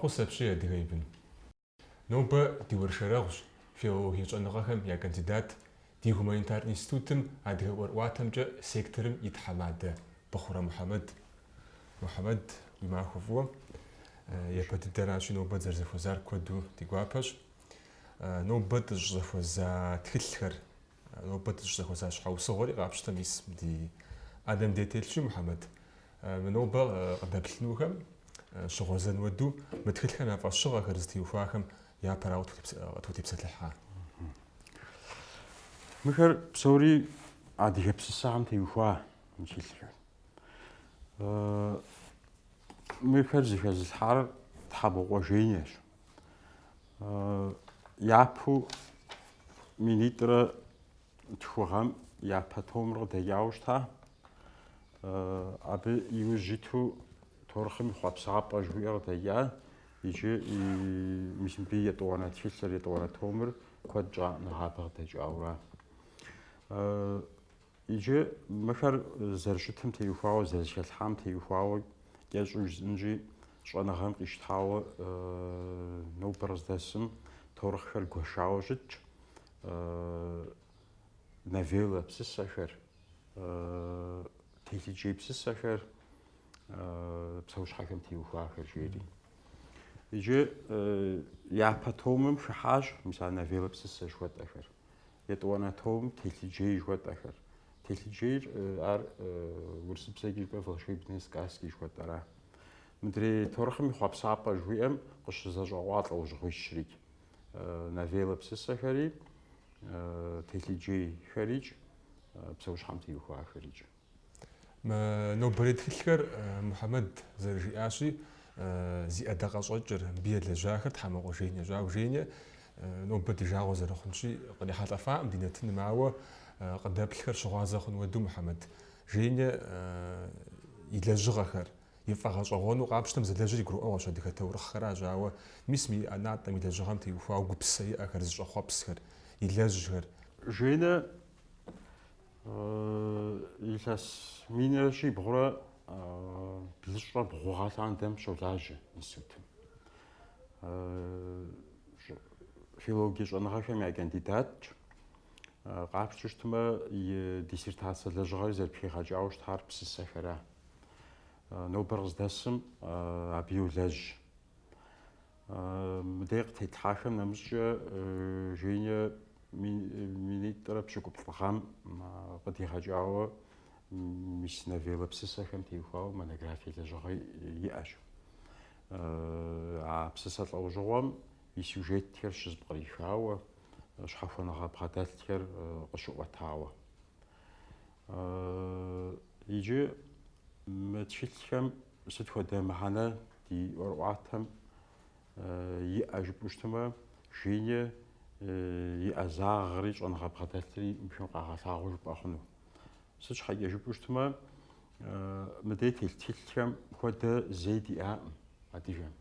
سبشي أدغيبن نوبة ديورشراغش فيولوجيا جنغاهم يا كانديدات دي هومانيتار انستيتوتم أدغور واتمجا سيكترم يتحمد بخورة محمد بما خفوا يبقى الدراسة نوبة زرزفوزار كودو ديغوابش نوبة زرزفوزا تخلخر نوبة زرزفوزا شحاو صغري غابش تميس دي آدم ديتيلشي محمد منوبة قبلنوهم شغوزن ودو متخلخنا فالشغل خرزتي وفاهم يا براو توتي بسلحة مخر بسوري عادي جبس الساعة تيوفا نشيلها مخر زفاز الحار تحبوا وجينيش يابو مينيتر تفهم يابا تومر دياوشتا أبي يوجيتو تورخم خواب صعب أجوير ديا يجي مسمبي يتوانا تفسر يتوانا تومر كود جا نهابر ديجاورا يجي مخر زرشتهم تيوفاو زرشتهم تيوفاو جاجو زنجي شغنهم قشتاو نو برزدسم تورخر قشاو جج نافيلا بسسخر تيجي جيب بسسخر بسوش حكم تيوفا آخر جيري يجي يابتومم شحاج مثلا نافيلا بسسخر شوت آخر يتوانا توم تيجي جي شوت آخر تيجي جي ورس بسجي بفلشي بنيس كاسكي شوت ترى مدري تورخم يخاب صعبة جويم قش زجوات أو جوي شريك نافيلا بسسخري تيجي جي خريج بسوش حمتي يوفا خريج ما نو بريد خلخر محمد زرجي آشي زي أدقى صجر بيد لجاخر تحمق وجينيا جا وجينيا نو بدي جاغو زرخنشي قد حاطة فاهم دينتن معاوة قد دابلخر شغازة خن ودو محمد جينيا يلجغ خر يفقع شغون وقابشتم زلجري قرؤ أوش هديك تورخ خراج عاوة ميسمي أنا تمي لجغام تيوفا وقبسي أخر زجو خبس خر يلجغ جينا يلاس مين شي بغرا بلشرا بغوغات عندهم شولاج نسوتم فيلولوجيش أنا خايفة مع كانديدات قابش تشتما ديسيرتاسيا لجغاي زي بخي خاجاوش تحار بس السفرة نو برز دسم أبيو لج مديق تيتحاكم نمشي جينيا مينيتر بشكل فخام قد يخاجاو مش نافيلا بسسة كم تيوفاو منغرافي لجغاي يأش بسسة الأوجوام يسوجيت تير شز بغريفاو شحفنا غابغادات تير قشوة تاوا يجي متشيل كم ستفو دامحانا دي ورقاتهم يأش بوشتما جينيا يأزاغ غريج أنا غابغادات تري مشون قاغاساغوش باخنو سش حاجة جبوشتما مديت التلتم كودا زيدي أم أديهم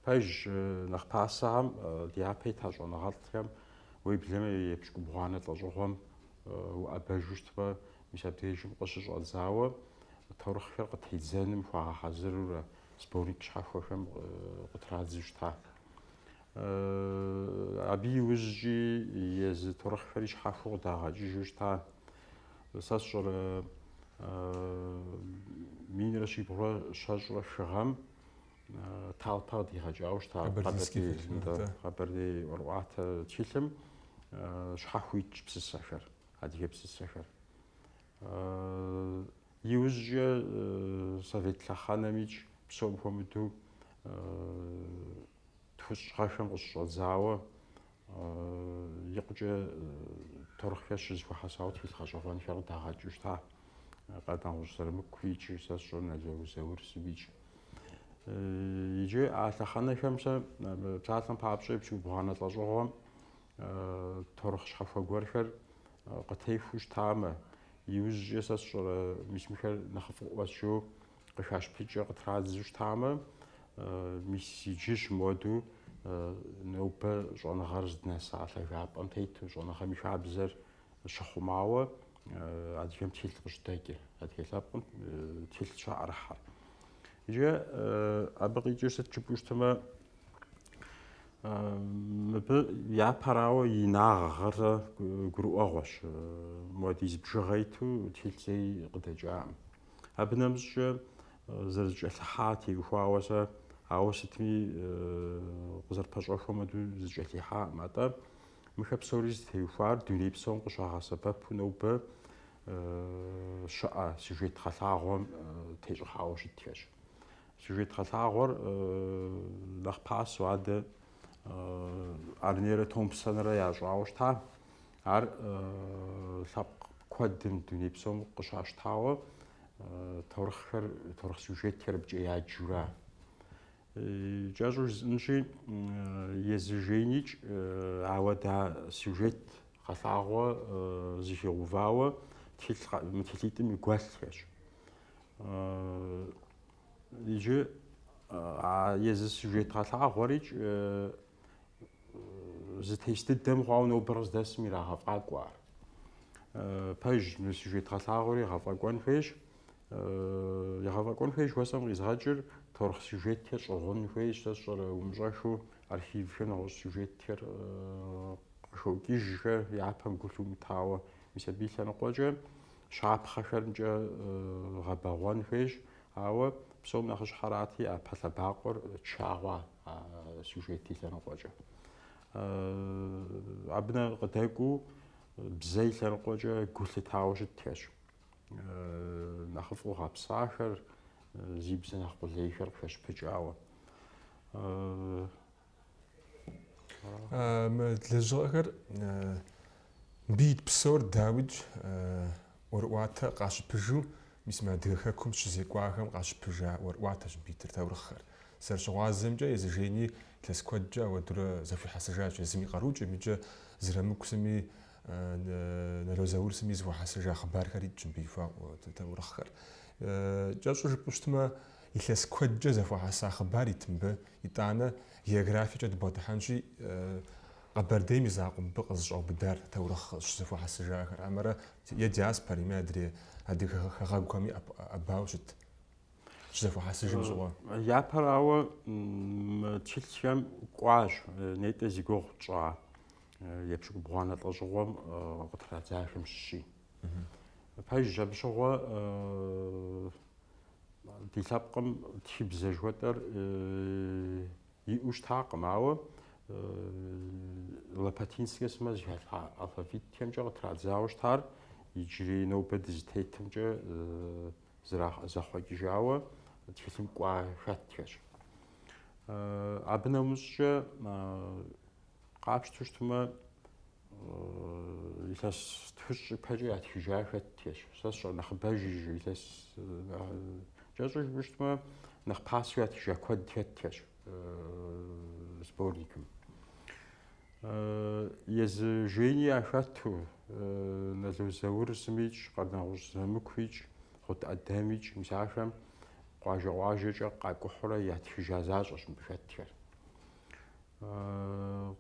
باج نخباسام ديابي تاج أنا غلطهم ويبلما يبشكو بوانا تلاجوهم وأباجوشتما مش أبتيجم قشش أزاوة تورخ فيها قد هيتزانم فها حزر سبوريك شحفوهم قطرازيشتا أبي وجي يز تورخ فريش حفو داغا جيجوشتا ساشر مين رشي برا شجرة شغام تالتا دي هجاوش تا قبردي وروعات تشيلم شحويج بس السفر هذه بس السفر يوجي سافيت لخانا ميج بسوم فمتو تفش خاشم قش زاوة يقجى تورخ فيش جزء حساوت في الخشوفان شغل تاجوش تا قدام وصل مكويتش ساسون نجوا زور سبيج يجي على خانة خمسة بتاعتنا بابشة بشوف بهانا تلاجوهم تورخ شحفة غورفر قتيفوش تامة يوز ساس مش مخل نخف وشو قشاش بيجي قترازوش تامة مش يجيش مودو نوبة جونا غرز ناس على الجاب أم تيتو جونا خميش عبزر شخوماوة عاد يوم تيلت قشتاكي عاد يلابون تيلت شعر حر جا أبغي جوست تجيبوش تما мыбы япэрауэ и нагъыр гурыӏуэгъуэщ, модиз бжыгъейту тхылъей къыдэкӏам. Абы нэмыщӏкӏэ зэрызкӏэлъыхьа теухуауэ сэ, ауэ сытми къызэрыпэщӏэхуэм хуэдэу зыкӏэлъихьаӏым. АтӀэ мыхэ псори зытеухуар дуней псом къыщагъэсэбэпу нобэ щыӏэ сюжет гъэлъагъуэм тещӏыхьауэ щытхэщ. Сюжет гъэлъагъуэр нэхъ пасэу адэ Арнера Томпсонрэ ящӏауэ щыта, ар лъэпкъ куэдым дуней псом къыщащтауэ таурыхъ сюжетхэр абыкӏэ яджэурэ. КӀэщӀу жысӀэнщи, езыжеинкӀ ауэда сюжет гъэлъагъуэ зыхеувауэ мы тхылъитӀым и гуэлхэщ. Иджы езы сюжет гъэлъагъуэрикӀ зы текст дыдэм хъуауэ нобэ къыздэсым ирагъэфӀакӀуэ. Пэж мы сюжет гъэлъагъуэри егъэфӀэкӀуэн хуейщ. ЕгъэфӀэкӀуэн хуейщ хуэсӀэм къизгъэкӀыр таурыхъ сюжетхэр щӀыгъун хуейщ, сэ сщӀэрэ умыщӀэхыу архивхэм нэгъуэщӀ сюжетхэр къыхокӀыжхэр япэм гу лъумытауэ. Мис абы и лъэныкъуэкӀэ щапхъэхэмкӀэ гъэбэгъуэн хуейщ, ауэ псом нэхъыщхьэрати Ӏэпэ лъэбакъуэр чагъуэ сюжет и лъэныкъуэкӀэ. Абы къыдэкӀуу бзэ и лъэныкъуэкӀэ гу лъытауэ щытхэщ. НэхъыфӀу гъэпсахэр, зи бзэ нэхъ къулейхэр къыхэщпыкӀауэ. Мы лэжьыгъэхэр бийт псор дауичӀ ӀуэрыӀуатэ къащыпыжу, мис мы адыгэ хэкум щызекӀуахэм къащыпыжа ӀуэрыӀуатэщ битыр таурыхъхэр. ЗэрыщыгъуазэмкӀэ езыжейни илъэс куэдкӀэ ауэдурэ зэхуихьэсыжащ. Езым и къарукӀым иджы зырамыкусми нэрозэурсми зыхуэхьэсыжа хъыбархэр итщ мыбы и таурыхъхэр. КӀэщӀу жыпӀэу щытмэ, илъэс куэдкӀэ зэхуэхьэса хъыбар ит мыбы, итӀанэ географикӀэ дыбгъуэтыхьэнщи, Къэбэрдейм и закъуэмбы къызыщӀаубыдар таурыхъ щызэхуэхьэсыжахэр. Амэрэ е диаспорами, адрей адыгэ хэгъэгухэми Ӏэбауэ щыт щызэхуэхьэсыжым щӀыгъуэ. Япэрауэ тхылъхэм кӀуащ, нетӀэ зи гугъу тщӀа епщыкӀубгъуанэ лӀэщӀыгъуэм къытрадзахэм щыщи. Пэж абы щыгъуэ ди лъэпкъым тхыбзэ жыхуэтӀэр иӀэу щытакъым, ауэ латинскэ сымэ зыхэлъа алфавитхэмкӀэ къытрадзауэ щытар иджырей нобэ дызытетымкӀэ зэхъуэкӀыжауэ тхылъым кӀуа хэтхэщ. Абы нэмыщӀкӀэ къапщтэу щытмэ, илъэс тхущӀ ипэкӀэ ятхыжа хэтхэщ. Сэ сщӀэрэ нэхъыбэж илъэс кӀэщӀу жыпӀэу щытмэ, нэхъ пасэу ятхыжа куэд хэтхэщ сборникым. Езыжейни яхэту Налозэур зымиикӀ, Къэрнэгъужь ЗэмыкуикӀ, Гъут ӀэдэмикӀ, мис ахэм къуажэ-къуажэкӀэ къакӀухьурэ ятхыжа защӀэщ мыбы хэтхэр.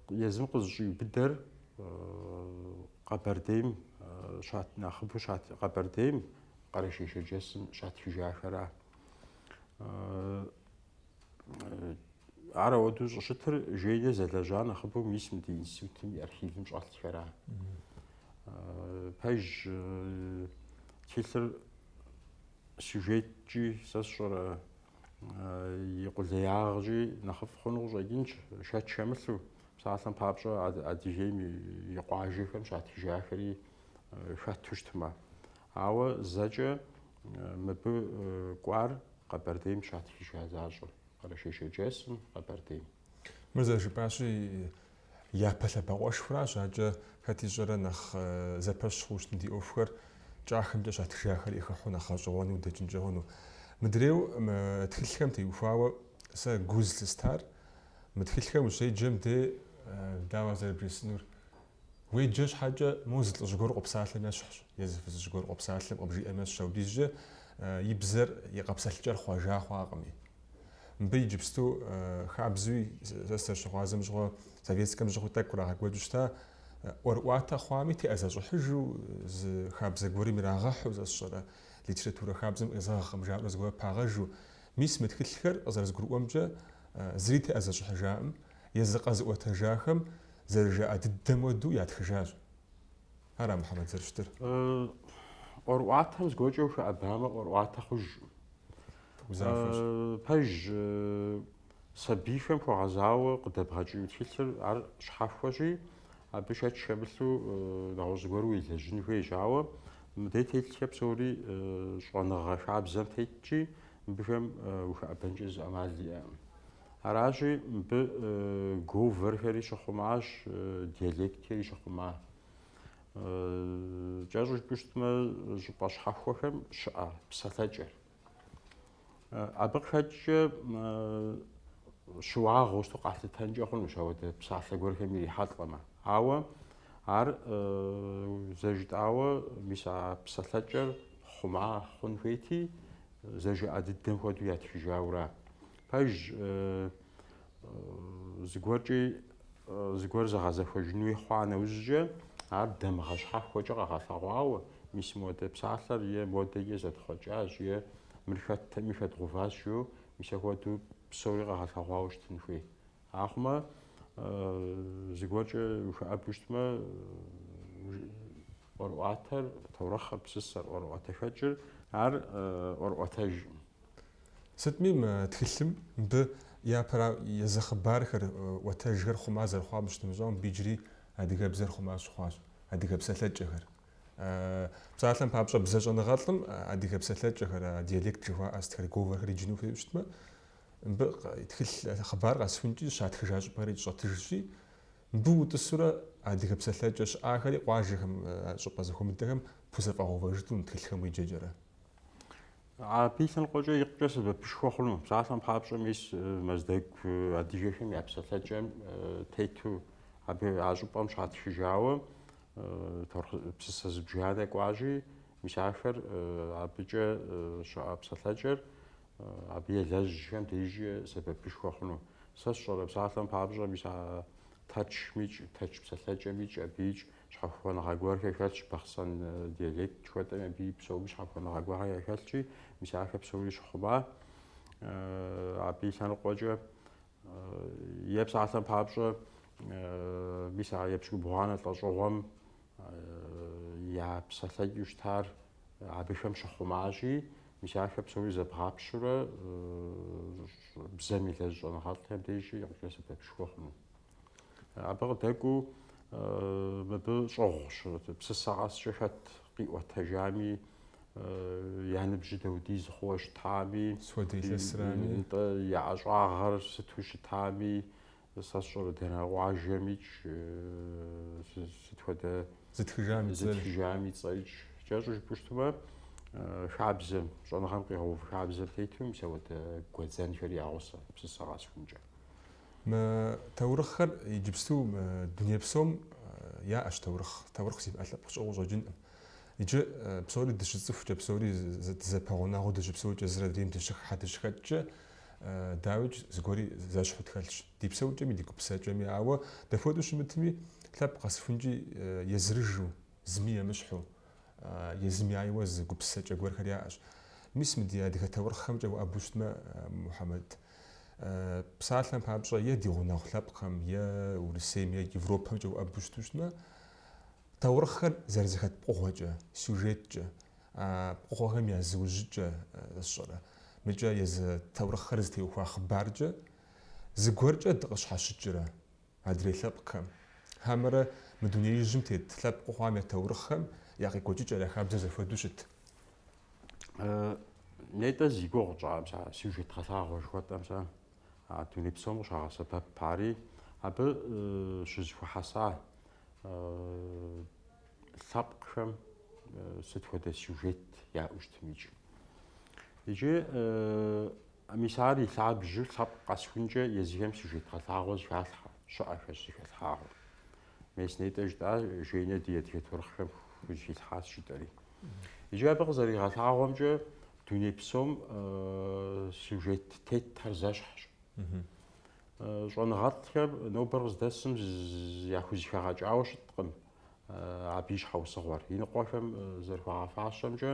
Езым къызыщӀиубыдэр Къэбэрдейм нэхъыбэу Къэбэрдейм Къэрэшей Шэджэсым щатхыжахэра. Ар ауэдэу щӀыщытыр жейрэ зэлэжьа нэхъыбэу мис мы ди институтым и архивым щӀэлъхэра. Пэж тхылъыр сюжеткӀи сэ сщӀэрэ и къулеягъкӀи нэхъыфӀ хъуну къыщӀэкӀынщ, шэч хэмылъу. Псалъэм папщӀэ Адыгейм и къуажэхэм щатхыжахэри хэту щытмэ. Ауэ зэкӀэ мыбы кӀуар Къэбэрдейм щатхыжа защӀэр. Къэрэшей Шэджэсым, Къэбэрдейм. Мыр зэрыжыпӀащи, япэ лъэбакъуэшхуращ, аджэ хэт ищӀэрэ нэхъ зэпэщ хъуу щытым ди Ӏуэхухэр кӀахэмкӀэ щатхыжахэр ехыхьу нэхъ гъэщӀэгъуэну удэкӀынкӀэ хъуну. Мыдрейуэ тхылъхэм теухуауэ сэ гу зылъыстар, мы тхылъхэм ущеджэм де дауэ зэрыбжесӀэнур уеджэ щхьэкӀэ мо зы лӀыжь гуэр къопсалъэм ещхьщ, езы фызыжь гуэр къопсалъэм къыбжиӀэм ещхьщ. АбдежкӀэ и бзэр и къэпсэлъыкӀэр хъуэжа хъуакъыми. Мыбы иджыпсту хабзуи сэ сызэрыщыгъуазэм щыгъуэ советскэм жьыхъуэ тӀэкӀу кърагъэкӀуэкӀыу щыта, ӀуэрыӀуатэ хъуами теӀэ зэщӀыхьыжу зы хабзэ гуэрым ирагъэхьу сэ сщӀэрэ литературэ хабзэм къезгъэгъым жаӀэурэ зыгуэр пагъэжу. Мис мы тхылъхэр къызэрызгурыӀуэмкӀэ зыри теӀэ зэщӀыхьыжаӀым, езы къэзыӀуэтэжахэм зэрыжаӀэ дыдэм хуэдэу ятхыжащ. Ара Мухьэмэд зэрыщытыр. ӀуэрыӀуатэм зыгуэркӀэ ушыӀэбамэ, ӀуэрыӀуатэ хъуж. Узафэщ. Пэж сабийхэм хуэгъэзауэ къыдэбгъэкӀыу тхылъыр ар щхьэхуэщи, абы шэч хэмылъу нэгъуэщӀ зыгуэру уелэжьын хуейщ. Ауэ мыдэ телъхэ псори щӀэныгъэ хабзэм тетчи, мыбыхэм ухуэӀэбэнкӀэ зы Ӏэмал иӀэкъым. Аращи, мыбы гуверхэри щыхъумащ, диалектхэри щыхъума. КӀэщӀу жыпӀэу щытмэ, щӀыпӀэ щхьэхуэхэм щыӀэ псэлъэкӀэр. Абы къыхэкӀкӀэ щыуагъэу щту къалъытэнкӀэ хъунущ ауэдэ псалъэ гуэрхэм ирихьэлӀэмэ. Ауэ ар зэжытӀауэ мис а псэлъэкӀэр хъун хуейти, зэжыӀэ дыдэм хуэдэу ятхыжаура. Пэж зыгуэр зэгъэзэхуэжынуи хъуа нэужькӀэ, ар дамыгъэщхьэхуэкӀэ къэгъэлъэгъуауэ, мис модэ псалъэр е модэкӀэ зэдхъуэкӀащ, е мыр хэттэми хэдгъуващ жиӀэу, мис апхуэдэу псори къэгъэлъэгъуауэ щытын хуей. Ахъумэ зыгуэркӀэ ухуэӀэбу щытмэ, ӀуэрыӀуатэр, таурыхъыр, псысэр, ӀуэрыӀуатэхэкӀыр, ар ӀуэрыӀуатэжкъым. Сытми мы тхылъым мыбы япэра езы хъыбархэр, Ӏуэтэжхэр хъума зэрыхъуам щытымыщӀэу, мыбы иджыри адыгэбзэр хъума щыхъуащ, адыгэ псэлъэкӀэхэр. Псалъэм папщӀэ бзэщӀэныгъэлӀым адыгэ псэлъэкӀэхэр, диалект жыхуаӀэ стхэр, гуверхэр иджыну хуейуэ щытмэ, мыбы тхылъ хъыбар къэсхункӀи щатхыжа щӀыпӀэри щӀэтыжщи, мыбы утӀысурэ адыгэ псэлъэкӀэ щыӀахэри къуажэхэм, щӀыпӀэ зэхуэмыдэхэм пхузэфӀэгъэувэжыну тхылъхэм уеджэкӀэрэ. Абы и лъэныкъуэкӀэ икъукӀэ сэбэпышхуэ хъуну. Псалъэм папщӀэ мис мэздэгу адыгэхэм я псэлъэкӀэм тету абы а щӀыпӀэм щатхыжауэ псысэ зыбжанэ кӀуажи, мис ахэр абыкӀэ щыӀэ псэлъэкӀэр абы елэжьхэм дежи сэбэпышхуэ хъуну. Сэ сщӀэрэ псалъэм папщӀэ мис а тач псэлъэкӀэмикӀ, абыикӀ щхьэхуэныгъэ гуэрхэр хэлъщ, бахъсэн диалект жыхуэтӀэми абы псоми щхьэхуэныгъэ гуэрхэр яхэлъщи, мис ахэр псори щыхъума. Абы и лъэныкъуэкӀэ е псалъэм папщӀэ мис а епщыкӀубгъуанэ лӀэщӀыгъуэм я псэлъэкӀыу щытар абыхэм щыхъумащи, мис ахэр псори зэбгъапщурэ бзэм илэжь щӀэныгъэлӀхэм дежи икъукӀэ сэбэпышхуэ хъуну. Абы къыдэкӀуу мыбы щӀыгъущ, псысэ къэскӀэ хэт къиӀуэтэжами, я ныбжьы даудиз хъууэ щытами, Суэдэ илъэсрами, я ӀэщӀагъэр сыту щытами, сэ сщӀэрэ дэнэ къуажэмикӀ, сыт хуэдэ зытхыжами цӀэкӀ. КӀэщӀу жыпӀэу щытмэ, хабзэм, щӀэныгъэм къигъэув хабзэм тету мис ауэдэ гуэдзэнхэри ягъусэ псысэ къэсхункӀэ. Мы таурыхъхэр иджыпсту дуней псом яӀэщ таурыхъ зимыӀэ лъэпкъ щӀыгъуу щӀэкӀынкъым. Иджы псори дыщыцӀыхукӀэ, псори дызэпэгъунэгъуу дыщыпсэукӀэ, зыр адрейм дыщыхэкӀэ, дауэкӀ зыгуэри зэщхьу тхэлъщ. Ди псэукӀэми, ди гупсэкӀэми. Ауэ дэхуэдэу щымытми, лъэпкъ къэсхункӀи езырыжу, зыми емыщхьу, езым яйуэ зы гупсэкӀэ гуэрхэр яӀэщ. Мис мы ди адыгэ таурыхъхэмкӀэ уӀэбу щытмэ, Мухьэмэд, псалъэм папщӀэ е ди гъунэгъу лъэпкъхэм, е Урысейм, е ЕвропэмкӀэ уӀэбу щыту щытмэ, таурыхъхэр зэрызэхэт пкъыгъуэкӀэ, сюжеткӀэ, пкъыгъуэхэм я зыужьыкӀэ сщӀэрэ. МыкӀэ езы таурыхъхэр зытеухуа хъыбаркӀэ зыгуэркӀэ дыкъыщхьэщыкӀрэ адрей лъэпкъхэм. Хамэрэ мы дуней ижьым тет лъэпкъ хъуам я таурыхъхэм я къекӀуэкӀыкӀэр, я хабзэр зэхуэдэу щыт. НетӀэ зи гугъу щӀа сюжет гъэлъагъуэ жыхуэтӀэм сэ дуней псом къыщагъэсэбэп пари, абы щызэхуэхьэса лъэпкъхэм сыт хуэдэ сюжет яӀэу щытымикӀ. Иджы мис ар и лъабжьыр лъэпкъ къэсхункӀэ езыхэм сюжет гъэлъагъуэ зыхалъхьэ, щыӀэхэщ зыхэлъхьагъуэ. Мес нетӀэ жытӀа жейнэ ди адыгэ таурыхъхэм хузилъхьащ жытӀэри. Иджы абы къызэригъэлъагъуэмкӀэ дуней псом сюжет тетхэр зэщхьщ. Щӏэныгъэлӏхэм нобэр къыздэсым яхузыхэгъэкӏауэ щыткъым абы и щхьэусыгъуэр. И ныкъуэхэм зэрыхуагъэфащэмкӏэ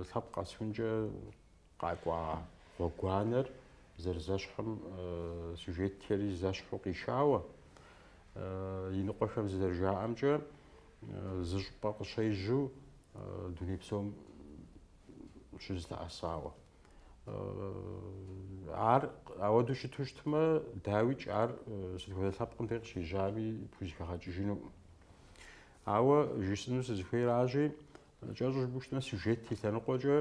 лъэпкъ къэсхункӏэ къакӏуа гъуэгуанэр зэрызэщхьым сюжеттери зэщхьу къишауэ и ныкъуэхэм зэрыжаӀэмкӀэ зы щӀыпӀэ къыщежьу дуней псом щыздэӀэсауэ. Ар ауэдэу щыту щытмэ, дауикӀ ар сыт хуэдэ лъэпкъым де къыщежьами пхузэхэгъэкӀыжынукъым. Ауэ жысӏэну сызыхуейращи, кӀэщӀу жыпӀэу щытмэ, сюжет и лъэныкъуэкӀэ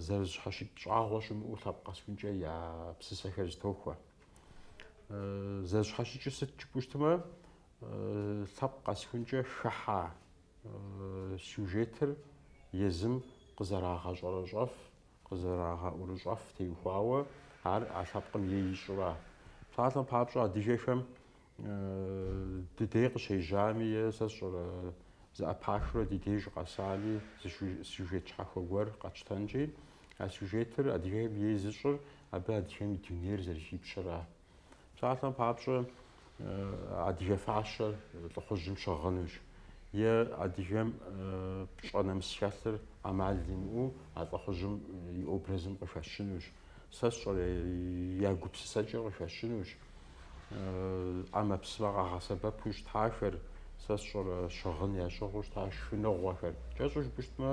зэрызыщхьэщыкӀ щӀагъуэ щымыӀэу лъэпкъ къэсхункӀэ я псысэхэр зытохуэ. ЗэрызыщхьэщыкӀыр сыт жыпӀэу щытмэ, лъэпкъ къэсхункӀэ хыхьа сюжетыр езым къызэрагъэщӀэрыщӀэф, къызэрагъэӀурыщӀэф теухуауэ ар а лъэпкъым ищӀра. Псалъэм папщӀэ адыгэхэм дыдей къыщежьами е сэ сщӀэрэ зыӀэпахыурэ ди деж къэсами сюжет щхьэхуэ гуэр къэтщтэнкӀи, а сюжетыр адыгэхэм ей зыщӀыр абы адыгэхэм и дунейр зэрыхипщэра. Псалъэм папщӀэ адыгэ фащэр лӀыхъужьым щыгъынущ, е адыгэм пщӀэ нэмыс хэлъыр Ӏэмал имыӀэу а лӀыхъужьым и образым къыхэщынущ. Сэ сщӀэрэ я гупсысэкӀэ къыхэщынущ. Ӏэмэпсымэ къагъэсэбэпу щытахэр, сэ сщӀэрэ щыгъын ящӀыгъуу щыта шхыныгъуэхэр. КӀэщӀу жыпӀэу щытмэ,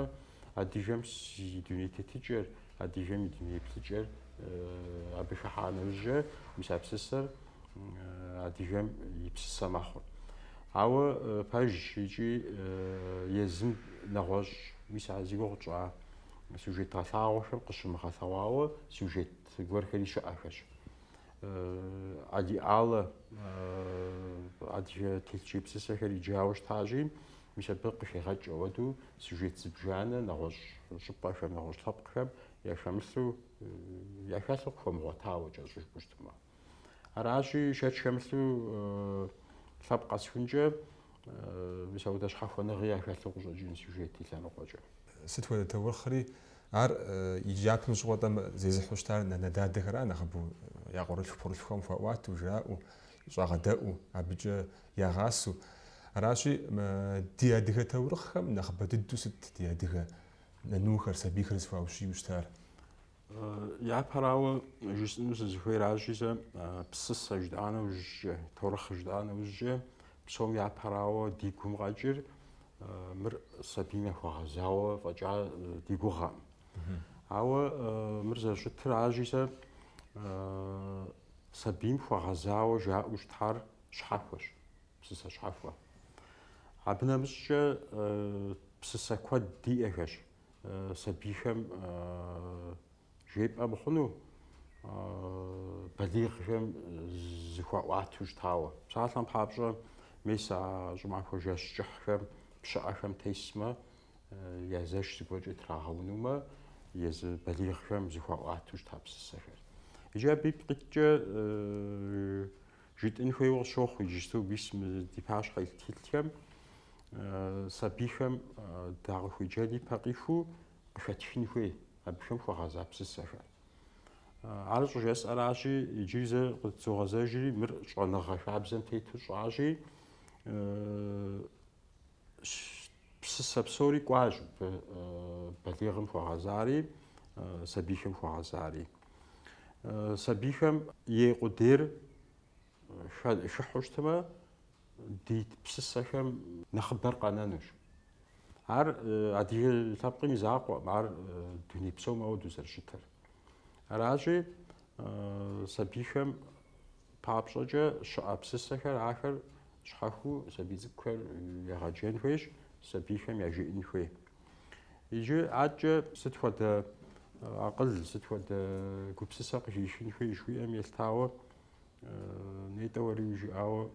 адыгэм и дуней тетыкӀэр, адыгэм и дуней плъыкӀэр абы хыхьа нэужькӀэ мис а псысэр адыгэм и псысэ мэхъур. Ауэ пэж икӀи езым нэгъуэщӀ мис а зи гугъу тщӀа сюжет гъэлъагъуэхэм къыщымыгъэлъэгъуауэ сюжет гуэрхэри щыӀэхэщ. Алиӏалэ адыгэ телъчей псысэхэр иджауэ щытащи, мис абы къыхегъэкӀ ауэдэу сюжет зыбжанэ нэгъуэщӀ щӀыпӀэхэм, нэгъуэщӀ лъэпкъхэм яхэлъу къыхуэмыгъуэтауэ кӀэщӀу жыпӀэу щытмэ. Аращи шэч хэмылъу лъэпкъ къэсхункӀэ мис ауэдэ щхьэхуэныгъи яхэлъу къыщӀэкӀын сюжет и лъэныкъуэкӀэ. Сыт хуэдэ таурыхъри ар иджапым щӀыуэ зезыхьу щытар нанэ дадэхэра нэхъыбэу я къурылъ-пурылъхэм хуэӀуату, жаӀэу, щӀагъэдэӀуу, абыкӀэ ягъасэу. Аращи ди адыгэ таурыхъхэм нэхъыбэ дыдэу сыт ди адыгэ нанухэр, сабийхэр зыхуаущию щытар? Япэрауэ жысӏэну сызыхуейращи сэ псысэ жытӏа нэужькӏэ, таурыхъ жытӏа нэужькӏэ псом япэрауэ ди гум къэкӏыр мыр сабийм яхуэгъэзауэ фӏэкӏа ди гугъэӏым. Ауэ мыр зэрыщытыр сэ сабийм хуэгъэзауэ жаӏэу щытар щхьэхуэщ, псысэ щхьэхуэ. Абы нэмыщӏкӏэ псысэ куэд диӏэхэщ сабийхэм жепӏэ мыхъуну балигъхэм зыхуаӏуату щытауэ. Псалъэм папщӏэ мис а щӏымахуэ жэщ кӏыхьхэм пщыӏэхэм тесмэ, язэш зыгуэркӏэ трагъэунумэ, езы балигъхэм зыхуаӏуату щыта псысэхэр. Иджы абы къиткӏэ жытӏын хуейуэ къысщохъу иджыпсту мис ди пащхьэ илъытилъхэм сабийхэм дакъыхуеджэни пэ къиху къыхэтхын хуей абыхэм хуэгъэза псысэхэр. Ар щӏыжесӏэращи, иджыри зэ къыдзогъэзэжри мыр щӏэныгъэ хабзэм тету щӏащи, псысэ псори кӏуащ балигъым хуэгъэзари, сабийхэм хуэгъэзари. Сабийхэм ей къудейр хыхьу щытмэ, ди псысэхэм нэхъыбэр къэнэнущ. Ар адыгэ лъэпкъым и закъуэӏым, ар дуней псом ауэду зэрыщытыр. Аращи сабийхэм папщӏэкӏэ щыӏэ псысэхэр ахэр щхьэхыу сабий цӏыкӏухэр ягъэджэн хуейщ, сабийхэм яжеӏэн хуей. Иджы адэкӏэ сыт хуэдэ акъыл, сыт хуэдэ гупсысэ къыхишын хуей жыхуиӏэм елъытауэ, нетӏэ уэри жиӏауэ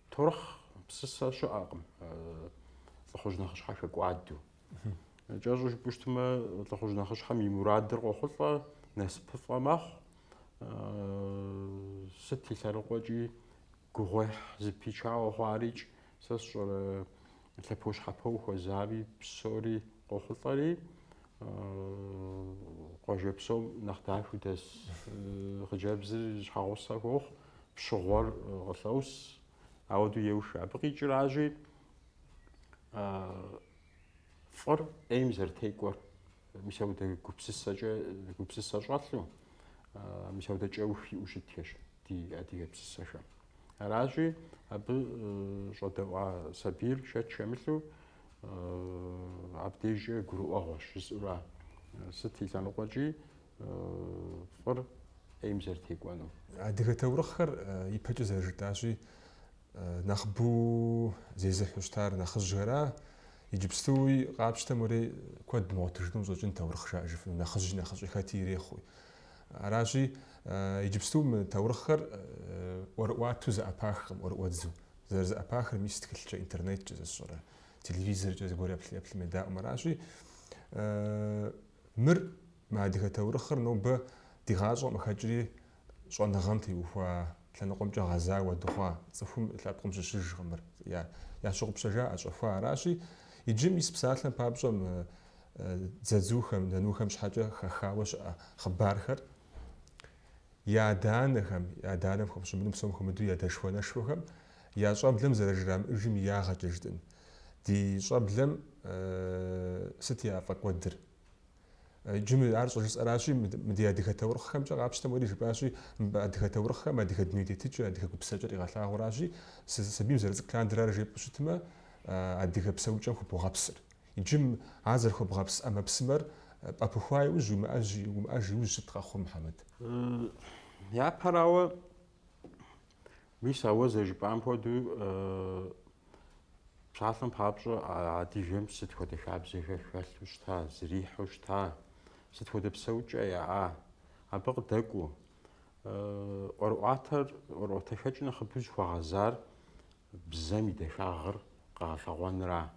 таурыхъ псысэ щыӏэкъым лӏыхъужь нэхъыщхьэхэ кӏуадэу. КӀэщӀу жыпӀэу щытмэ, лӀыхъужь нэхъыщхьэм и мурадыр къохъулӀэ, насыпыфӀэ мэхъу, сыт и лъэныкъуэкӀи гугъуехь зыпичауэ хъуарикӀ, сэ сщӀэрэ лъэпощхьэпэу хуэзами псори къохъулӀэри, къуажэ псом нэхъ дахэу дэс хъыджэбзыр щхьэгъусэ хуохъу, пщыгъуэр къылъэус, ауэдэу еуш. Абы къикӀыращи, фӀыр Ӏейм зэрытекӀуэр, мис ауэдэ гупсысэ щӀэлъу, мис аудэкӏэу хиӏэу щытщ ди адыгэ псысэхэм. Аращи абы щӏэдэӏуа сабийр шэч хэмылъу абдежкӏэ гурыӏуэгъуэщ жысӏэура. Сыт и лъэныкъуэкӏи фӏыр ӏейм зэрытекӏуэну. Адыгэ таурыхъхэр ипэкӏэ зэрыжытащи нэхъ буу зезыхьу щытар нэхъыжьхэра. Иджыпстуи къапщтэм уэри куэд мыгъуэтыжыну щӏэкӏын таурыхъ жаӏэжыфыну нэхъыжьи хэти ирехъуи. Аращи иджыпсту мы таурыхъхэр ӏуэрыӏуату зэӏэпахкъым, ӏуэрыӏуэдзу. Зэрызэӏэпахыр мис тхылъкӏэ, интернеткӏэ зыщӏэрэ, телевизоркӏэ зыгуэр еплъым едаӏуэм. Аращи мыр мы адыгэ таурыхъыр нобэ ди гъащӏэм къыхэкӏри щӏэныгъэм теухуа, лъэныкъуэмкӏэ гъэзауэ дыхъуа, цӏыхум лъэпкъым щыщыжкъым мыр. Я щыгъупщэ жаӏэ щӏэхуа. Аращи иджым ис псалъэм папщӏэм дзадзухэм, нанухэм щхьэкӏэ хэхауэ щыӏэ хъыбархэр я адэ-анэм хуэпщӏыну псом хуэмыдэу я дэшхуэнэшхуэхэм я щӏэблэм зэрыжрамыӏыжым и ягъэкӏэ жытӏын. Ди щӏэблэм сыт яфӏэкӏуэдыр? Иджым ар щӏэжысӏэращи мы ди адыгэ таурыхъхэмкӏэ къапщтэм уэри жыпӏащи адыгэ таурыхъхэм адыгэ дуней тетыкӏэ, адыгэ гупсэкӏэр къигъэлъагъуэращи сабийм зэрыцӏыклъандэрар жепӏэу щытмэ адыгэ псэукӏэм хуэбгъэпсыр. Иджым ар зэрыхуэбгъэпс ӏэмэпсымэр пӏэпыхуа иужь, умыӏэж иужь щыт къэхъу Мухьэмэд. Япэрауэ мис ауэ зэрыжыпӏам хуэдэу пщалъэм папщӏэ адыгэм сыт хуэдэ хабзэхэр хэлъу щыта, зрихьу щыта, сыт хуэдэ псэукӏэ яӏа, абы къыдэкӏуэу. ӏуэрыӏуатэхэкӏэ нэхъыбэу зыхуагъэзар бзэм и дахагъыр къэгъэлъэгъуэнра.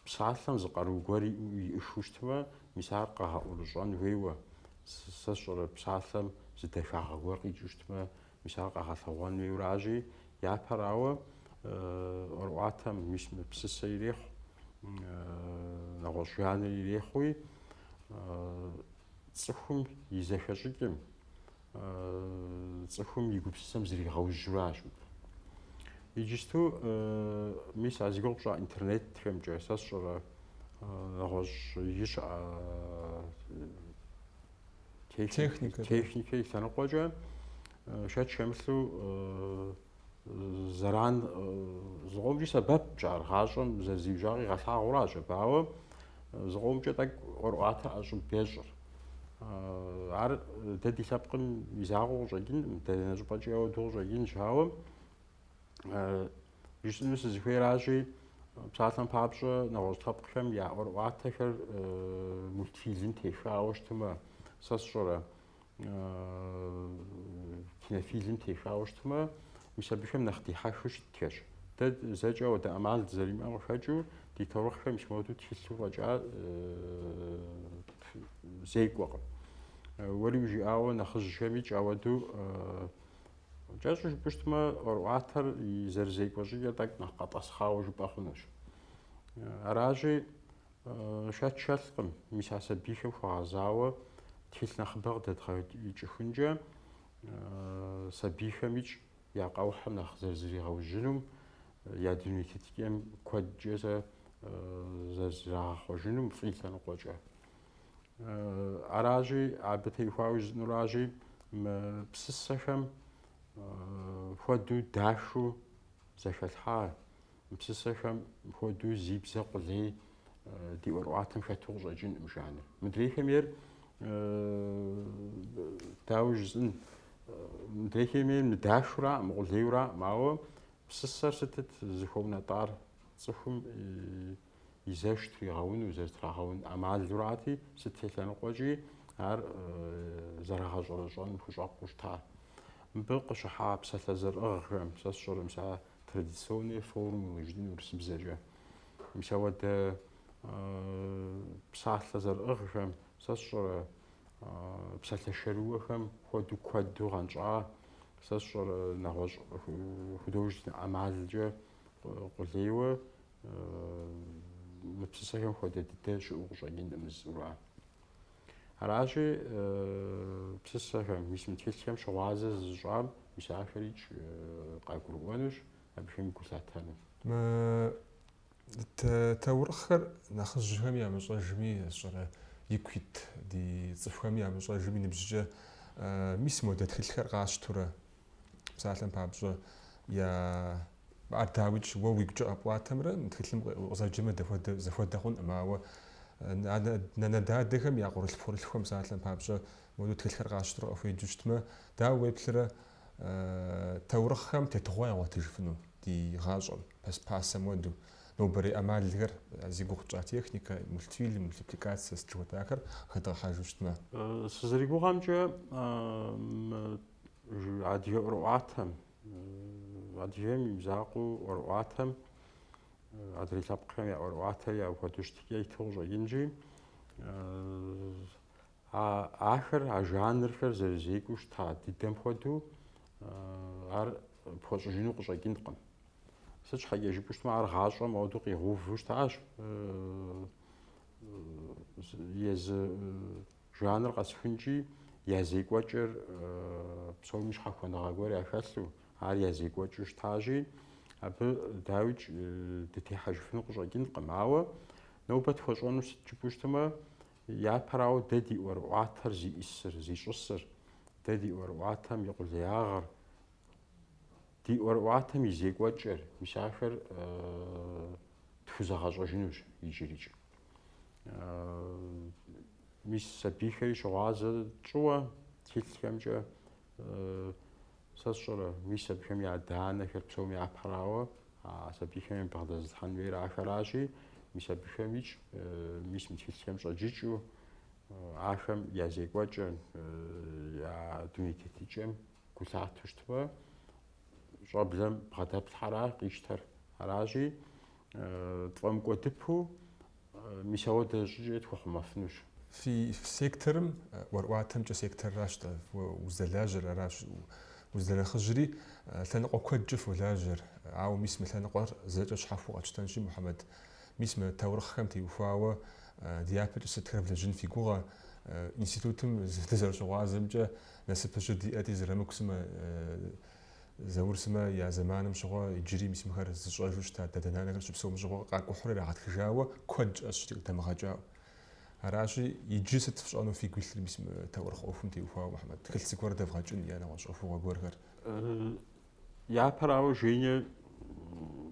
Псалъэм зы къару гуэр иӏыхыу щытмэ, мис ар къэгъэӏурыщӏэн хуейуэ. Сэ сщӏэрэ псалъэм зы дахагъэ гуэр къикӏыу щытмэ, мис ар къэгъэлъэгъуэн хуейуэращи, япэрауэ ӏуэрыӏуатэм мис мы псысэ ирехъу, нэгъуэщӏ жаныр ирехъуи цӏыхум и зэхэщӏыкӏым, цӏыхум и гупсысэм зригъэужьуращ. Иджысту мис а зыгуэр пщӏа интернетхэмкӏэ сэ сщӏэрэ нэгъуэщӏ и щыӏэ техникэ и лъэныкъуэкӏэ шэч хэмылъу зэран зыкъомчӏи сэбэпкӏэ ар гъащӏэм зэрызиужьар къигъэлъагъуэращ. Абауэ зыкъомкӏэ тӏэкӏу ӏуэрыӏуатэр ӏэщӏыбещӏыр. Ар дэ ди лъэпкъым и закъуэу къыщӏэкӏынтэкъым, дэнэ щӏыпӏэкӏи ауэдэу къыщӏэкӏынщ. Ауэ жысӏэну сызыхуейращи, псалъэм папщӏэ нэгъуэщӏ лъэпкъхэм я ӏуэрыӏуатэхэр мультфильм техауэ щытмэ, сэ сщӏэрэ кинофильм техауэ щытмэ, мис абыхэм нэхъ дихьэхыу щытхэщ. Дэ зэкӏэ ауэдэ ӏэмал дызэримыӏэм къыхэкӏыу ди таурыхъхэм мис модэу тхылъу фӏэкӏа зекӏуэкъым. Уэри ужиӏауэ нэхъыжьхэми ауэдэу кӏэщӏу жыпӏэу щытмэ, ӏуэрыӏуатэр и зэрызекӏуэ щӏыкӏэр тӏэкӏу нэхъ къэтӏысхьауэ жыпӏэ хъунущ. Аращи шэч хэлъкъым, мис а сабийхэм хуагъэзауэ тхылъ нэхъыбэ къыдэдгъэкӏыхункӏэ сабийхэмичӏ я къэухьым нэхъ зэрызригъэужьынум, я дуней тетыкӏэм куэдкӏэ зэрызрагъэхъуэжынум фӏи лъэныкъуэкӏэ. Аращи абы теухуауэ жыпӏэнуращи, мы псысэхэм хуэдэу дахыу зэхэлъхьа, мы псысэхэм хуэдэу зи бзэ къулей ди ӏуэрыӏуатэм хэту къыщӏэкӏынӏым жаныр. Мыдрейхэм ейр дауэ жысӏэн, мыдрейхэм ейр мыдахураӏым, къулейураӏым, ауэ псысэр сытыт зыхуэунэтӏар цӏыхум и зэш тригъэуну, зэрытрагъэун ӏэмалурати, сыт телъэныкъуэкӏи ар зэрагъэщӏэрэщӏэным хущӏэкъуу щыта. Мыбы къыщыхьа псалъэ зырӏыгъхэм сэ сщӏэрэ мис а традиционные формулы жытӏэн урысыбзэкӏэ. Мис ауэдэ псалъэ зырӏыгъхэм сэ сщӏэрэ псалъэ шэрыуэхэм хуэдэу куэду гъэнщӏа, сэ сщӏэрэ нэгъуэщӏ художественнэ ӏэмалкӏэ къулейуэ мы псысэхэм хуэдэ дыдэ щыӏэу къыщӏэкӏынӏым зыӏура. Аращи псысэхэм мис мы тхылъхэм щыгъуазэ зыщӏам мис ахэри къагурыӏуэнущ, абыхэм игу лъатэну. Таурыхъхэр нэхъыжьхэм ямыщӏэжми сщӏэрэ ику ит ди цӏыхухэми ямыщӏэжми ныбжьыкӏэ мис модэт хэлэхэр гашторы псалэн пабжо я ардавич во вигжо апватамрэ тхэлэм узажимэ дэхөд зэхөдэхун амаава нанадаадэхэм ягурл фурлхэм саалан пабжо модут хэлэхэр гашторы офижүчтмэ даа веблэрэ тавраххэм тэтгой яватэжфнү ди гашон паспасамоду нобри амалгэр зигухча техника мультфильм мультипликация струтакер хэдэ хажүчтмэ сызригугамжэ адиоруатам адием имзаaqu оруатам адрилапкхэм оруатая уходуштикей тоже инжи ахэр жанрхэр зэрзигуш та дидэм ходу ар пхожину кушагинкъым сыч хагежипуштма ар гашӏом моду къигъувушташ ез жанр къасхынжи язекӏуэкӏыр псоми щхьэхуэныгъэ гуэр яхэлъу ар язекӏуэкӏыу щтажи абы дауичӏ дытехьэжыфыну къыщӏэкӏынкъым, ауэ нобэ тхуэщӏэну сыт жыпӏэу щытмэ япэрауэ дэ ди ӏуэрыӏуатэр зиӏисыр, зищӏысыр, дэ ди ӏуэрыӏуатэм и къулеягъыр, ди ӏуэрыӏуатэм и зекӏуэкӏыр, мис ахэр тхузэгъэщӏэжынущ иджырикӏ. Мис сабийхэри щыгъуазэ тщӏыуэ тхылъхэмкӏэ сэ сщӏэрэ мис абыхэм я данэхэр псоми япэрауэ сабийхэм ебгъэдэзыхьэн хуейр ахэращи, мис абыхэмичӏ мис мы тхылъхэм щӏэджыкӏыу ахэм я зекӏуэкӏэр, я дуней тетыкӏэм гу лъату щытмэ щӏэблэм бгъэдэплъхьэра къищтэр. Аращи тфӏэм кӏуэдыпу мис ауэдэ щӏыкӏэ тхуэхъумэфынущ. في سيكترم ورقاتهم جو سيكتر راشد وزلاجر راش وزلاخجري ثانقو كوجف ولاجر عاو ميسم ثانقو زلاجر شحفو قاشتنشي محمد ميسم تورخم تيوفاوا ديابل ستكرف لجن في جوغا انستيتوتم تزر شغازم جا نسبش دي اتي زرمكسم زور سما يا زمانم شغوا يجري ميسم خر زشواجوش تا ددانا غير بسوم شغوا قاكو حرير عاد خجاوا كوج اشتي تمخجاو هراشي يجيست في شأنه في كل بسم تورخ أوفم تيوفا محمد كل سكور دفع جن يعني واش أوفو غورغر يا براو جيني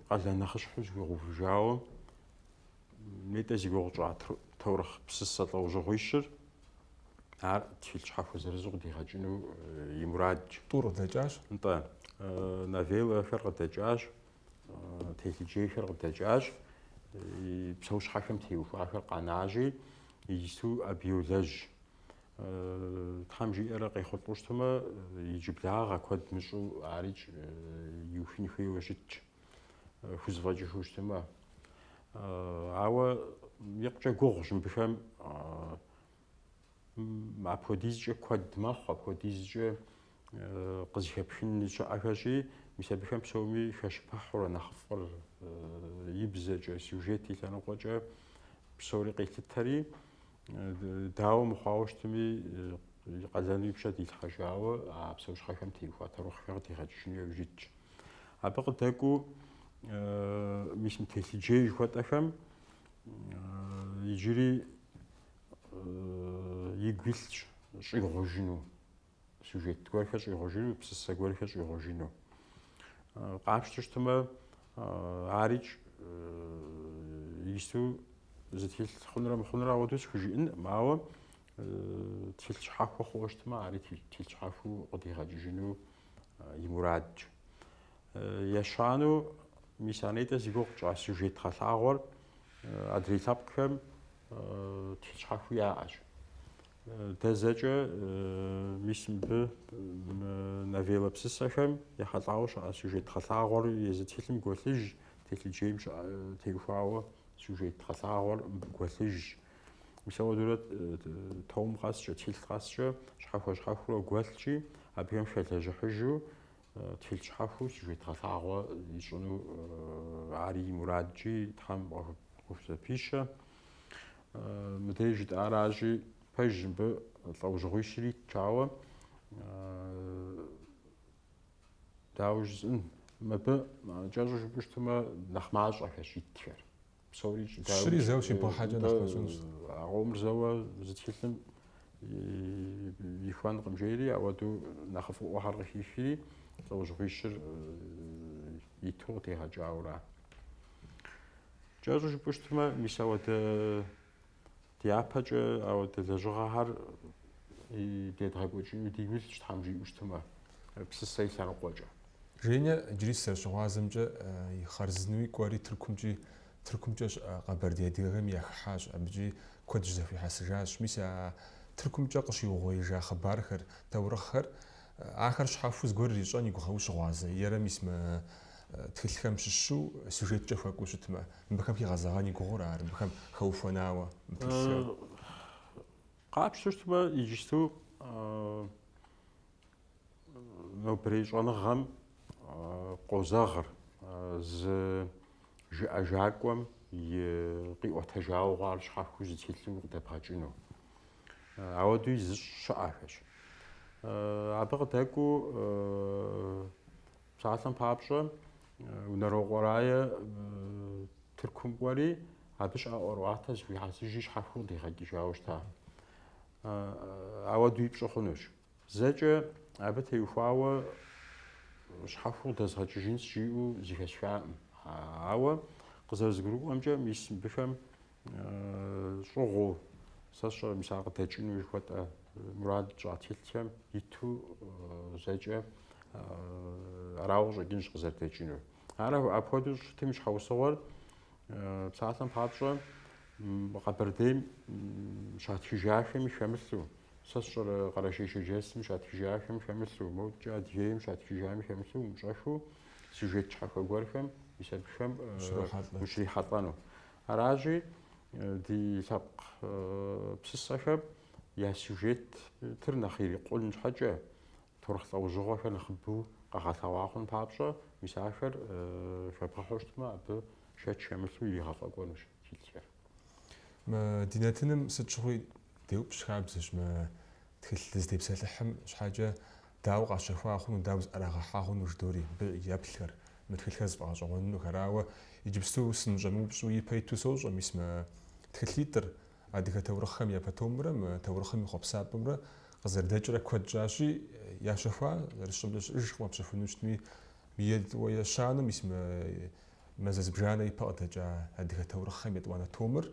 قال نخش حج غوفجاو نيت زيغو جات تورخ بسسة لو جويشر هار تفيلش حافو زرزوق دي غاجنو يمراد طور دجاج انت نافيل فرق دجاج تيجي فرق دجاج بسوش حكم تيوفا فرق ناجي يجسو أبيولج تخمجي أرق يخطوش تما يجيب لها كود مشو عارج يوفين فيه وجدج فوزفاجي خوش تما عوا يقجا قوغش بفهم مع بوديزج كود مخ بوديزج قزيبشن شاكاشي مثل بفهم بسومي فشبح ولا نخفر يبزج سيوجيتي كانوا قجا بسوري قيت التري داو مخاوشتمي قزاني بشد يتخشاو بسوش خاكم تيفا تروح فيغتي غاتشني وجيتش أبقى تاكو مش متلجي جوات أفهم يجري يقبلش شي غوجينو سوجيت كواركا شي غوجينو بسسا كواركا شي غوجينو قابشتشتما عارج يسو زتيل خنرا ودوس خجين معه تيل شحافو خوشتما عاري تيل شحافو قدي غاجينو يمراد يشانو ميسانيتا زيغوق جا سوجيت خلاغور ادريتابكم تيل شحافو ياج دزاجا ميسم ب نافيلا بسسخم يخلاوش سوجيت خلاغور يزتيلم غولج تيل جيمش تيغفاو سوجيت خلاغور غولج مساو دولت توم غاسجا تيل غاسجا شحافو غولجي ابيم شلجا حجو تيل شحافو سوجيت خلاغور يشونو عاري مرادجي تام غوفزا بيشا مديجت اراجي باجنب طوجغوشري تشاوا داوجن مبا جاجوش بشتما نخماج شري زاوشي بو حاجة نخماجونش عمر زوا زتيلم ихуанкъым жери ауэду нэхъыфӏ ӏуэхьэр къыхихри лӏэужьыгъуищыр иту къытегъэкӏауэра. КӀэщӀу жыпӏэу щытмэ, мис ауэдэ дяпэкӏэ ауэдэ лэжьыгъэхьэр дедгъэкӏуэкӏыну ди илщ Тхьэм жиӏэу щытмэ, псысэ и лъэныкъуэкӏэ. Жеинэ иджыри сэрыщыгъуазэмкӏэ и хъарзынэуи кӏуэри Тыркумкӏэ щыӏэ къэбэрдей адыгэхэм яхыхьащ, абыкӏи куэд зэхуихьэсыжащ. Мис а Тыркумкӏэ къыщиугъуеижа хъыбархэр, таурыхъхэр ахэр щхьэхуэу зыгуэр ищӏэн и гугъэу щыгъуазэ. Ерэ мис мы тхылъхэм щыщу сюжеткӏэ хуэкӏуэу щытмэ, мыбыхэм хигъэзэгъэн и гугъур ар, мыбыхэм хэуфуэнауэ. Къапщтэу щытмэ, иджысту нобэрей щӏэныгъэм къозэгъыр зы жыӏэжакӏуэм къиӏуэтэжауэ хъуар щхьэхуэу зытелъу къыдэбгъэкӏыну. Ауэдэуи зыщ щыӏэхэщ. Абы къыдэкӏуэу псалъэм папщӏэ унэрокъуэрайэ Тыркум кӏуэри абы щыӏэ ӏуэрыӏуатэ зыхуихьэсыжи щхьэхуэу къыдегъэкӏыжауэ щыта. Ауэдэуи пщӏы хъунущ. Зэкӏэ абы теухуауэ щхьэхуэу къыдэзгъэкӏыжын сжиӏэу зэхэсхуаӏым. Ауэ къызэрызгурыӏуэмкӏэ мис мыбыхэм щӏыгъуу сэ сщӏэрэ мис ар къыдэкӏыну жыхуэтӏэ мурад щӏатилъхэм иту зэкӏэ арауэ къыщӏэкӏынщ къызэрыдэкӏыну. Ар апхуэдэу щытым и щхьэусыгъуэр псалъэм папщӏэ Къэбэрдейм щатхыжахэми хэмылъу, сэ сщӏэрэ Къэрэшей Шэджэсым щатхыжахэми хэмылъу, моуткӏэ Адыгейм щатхыжами хэмылъу умыщӏэхыу сюжет щхьэхуэ гуэрхэм мис абыхэм ущрихьэлӏэну. Аращи ди лъэпкъ псысэхэм я сюжетыр нэхъ ирикъун щхьэкӏэ торыхъ лӏэужьыгъуэхэр нэхъыбэу къэгъэлъэгъуа хъун папщӏэ мис ахэр хэбгъэхьэу щытмэ, абы шэч хэмылъу иригъэфӏэкӏуэнущ тхылъхэр. Ди нэтыным сыт щыгъуи деупщ хабзэщ мы тхылъ дызытепсэлъыхьым щхьэкӏэ дауэ къащэхуа хъуну, дауэ зыӏэрагъэхьа хъуну ждори абы еплъхэр, мы тхылъхэр зыфӏэгъэщӏэгъуэнух. Арауэ иджыпсту сынщӏэмыупщӏу ипэ иту сощӏэ, мис мы тхылъитӏыр адыгэ таурыхъхэм япэ томрэ, мы таурыхъым и хъуэпсапӏэмрэ къызэрыдэкӏрэ куэд щӏащи ящэхуа зэрыщӏэмрэ щыӏэжкъым къэпщэхуну щытми ещанэу мис Мэзэ зыбжанэ ипэ къыдэкӏа адыгэ таурыхъхэм етӏуанэ томыр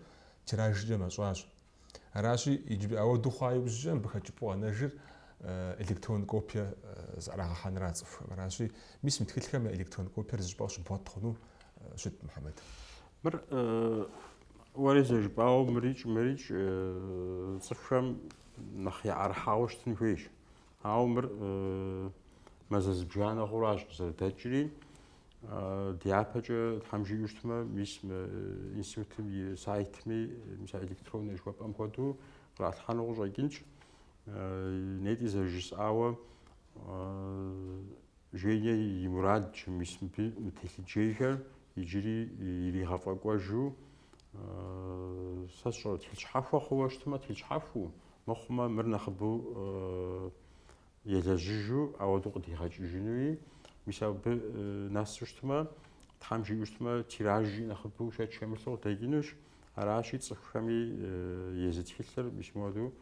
тиражкӏэ мэщӏащ. Аращи иджыпӏи ауэду хъуа иужькӏэ мыбы хэкӏыпӏэу къэнэжыр электрон копие зыӏэрагъэхьэнра цӏыхухэм. Аращи мис мы тхылъхэм электрон копиер зыщӏыпӏэу щыбгъуэт хъуну щыт Мухьэмэд. Мыр уэри зэжыпӏауэ мырикӏ цӏыхухэм нэхъ яӏэрыхьауэ щытын хуейщ. Ауэ мыр Мэзэ зыбжанэ хъуращ къызэрыдэкӏри. Дяпэкӏэ Тхьэм жиӏэу щытмэ, мис институтым и сайтми мис электроннэ жыхуэпӏэм хуэдэу къралъхьэну къыщӏэкӏынщ. Нетӏи зэрыжысӏауэ Жене и мурадщ мис мы телъыджейхэр иджыри иригъэфӏэкӏуэжу сэ сщӏэрэ тхылъ щхьэхуэ хъууэ щытмэ, тхылъ щхьэхуэу мыхъумэ мыр нэхъыбэу елэжьыжу ауэдэу къыдигъэкӏыжынуи мис абы нэсу щытмэ, Тхьэм жиӏэу щытмэ, тиражи нэхъыбэу шэч хэмылъу къыдэкӏынущ. Аращи цӏыхухэми езы тхылъыр мис модэу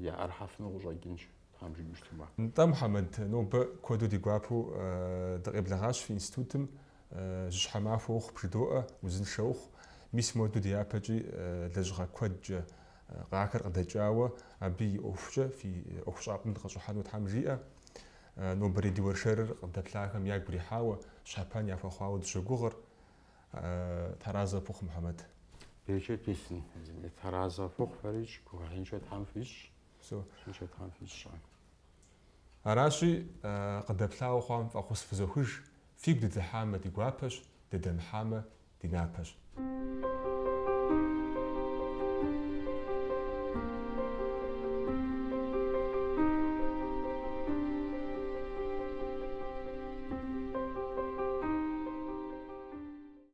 яӏэрыхьэфыну къыщӏэкӏынщ. Тхьэм жиӏэу щытмэ. НтӀэ Мухьэмэд, нобэ куэду ди гуапэу дыкъеблагъащ фи институтым, жьыщхьэ махуэ ухъу бжыдоӏэ, узыншэ ухъу. Мис модэу ди япэкӏи лэжьыгъэ куэдкӏэ къахэр къыдэкӏауэ абы и ӏуэхукӏэ фи ӏуэхущӏапӏэм дыкъыщӏыхьэну Тхьэм жиӏэ. Нобэрей ди уэршэрыр къыдэплъахэм ягу ирихьауэ, щхьэпэн яхуэхъуауэ дыщогугъыр. Таразэ пыхъу Мухьэмэд. Бейкӏэ песен, таразэ пыхъу фэрикӏ, гугъэхьыншэ Тхьэм фищӏ. Сыншэ Тхьэм фищӏ. Аращи къыдэплъауэ хъуам фӏэхъус фызохыж, фигу дыдыхьамэ ди гуапэщ, дыдэмыхьамэ ди напэщ.